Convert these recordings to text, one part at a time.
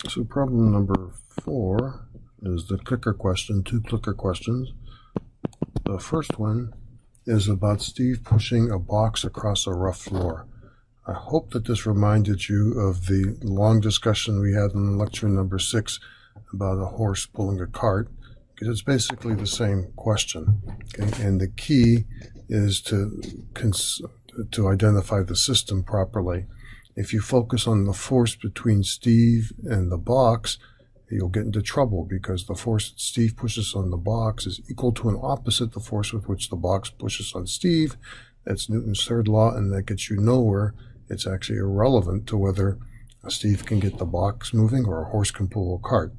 So problem number 4 is the clicker question, 2 clicker questions. The first one is about Steve pushing a box across a rough floor. I hope that this reminded you of the long discussion we had in lecture number 6 about a horse pulling a cart, because it's basically the same question. Okay? And the key is to identify the system properly. If you focus on the force between Steve and the box, you'll get into trouble, because the force that Steve pushes on the box is equal to and opposite the force with which the box pushes on Steve. That's Newton's third law, and that gets you nowhere. It's actually irrelevant to whether Steve can get the box moving or a horse can pull a cart.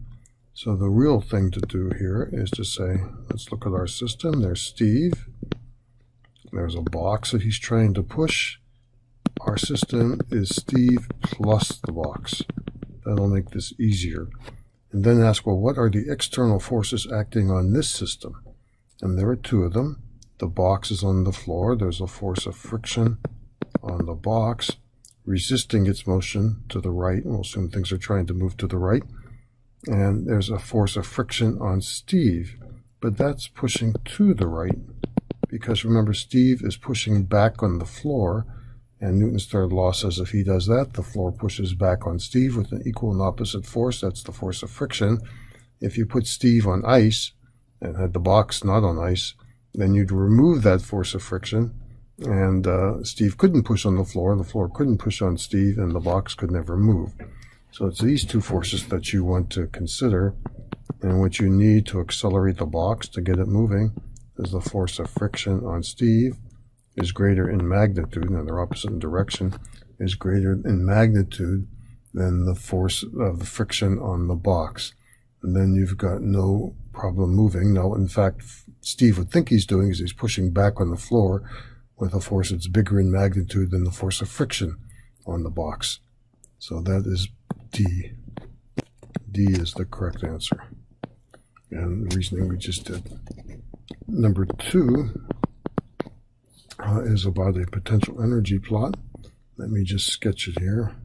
So the real thing to do here is to say, let's look at our system. There's Steve. There's a box that he's trying to push. Our system is Steve plus the box. That'll make this easier. And then ask, well, what are the external forces acting on this system? And there are 2 of them. The box is on the floor. There's a force of friction on the box, resisting its motion to the right. We'll assume things are trying to move to the right. And there's a force of friction on Steve, but that's pushing to the right, because remember, Steve is pushing back on the floor, and Newton's third law says if he does that, the floor pushes back on Steve with an equal and opposite force. That's the force of friction. If you put Steve on ice and had the box not on ice, then you'd remove that force of friction, and Steve couldn't push on the floor couldn't push on Steve, and the box could never move. So it's these 2 forces that you want to consider, and what you need to accelerate the box to get it moving is the force of friction on Steve is greater in magnitude, and they're opposite in direction, is greater in magnitude than the force of the friction on the box. And then you've got no problem moving. Now, in fact, Steve would think he's doing is he's pushing back on the floor with a force that's bigger in magnitude than the force of friction on the box. So that is D. D is the correct answer. And the reasoning we just did. Number 2 is about a potential energy plot. Let me just sketch it here.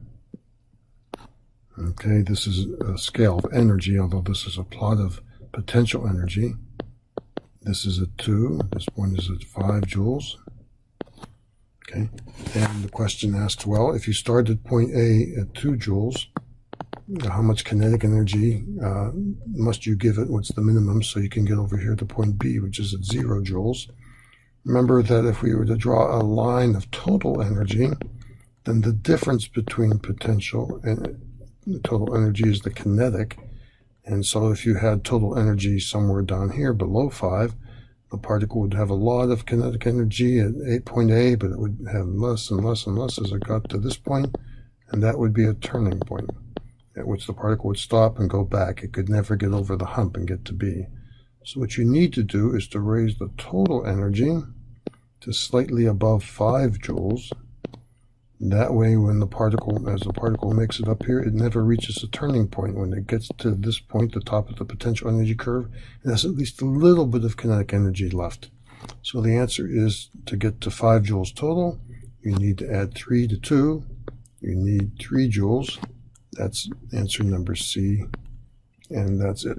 Okay, this is a scale of energy, although this is a plot of potential energy. This is at 2. This one is at 5 joules. Okay, and the question asks, well, if you start at point A at 2 joules, how much kinetic energy must you give it? What's the minimum so you can get over here to point B, which is at 0 joules? Remember that if we were to draw a line of total energy, then the difference between potential and total energy is the kinetic. And so if you had total energy somewhere down here below 5, the particle would have a lot of kinetic energy at point A, but it would have less and less and less as it got to this point, and that would be a turning point at which the particle would stop and go back. It could never get over the hump and get to B. So what you need to do is to raise the total energy to slightly above 5 joules. That way, when the particle, as the particle makes it up here, it never reaches a turning point. When it gets to this point, the top of the potential energy curve, it has at least a little bit of kinetic energy left. So the answer is, to get to 5 joules total, you need to add 3 to 2. You need 3 joules. That's answer number C, and that's it.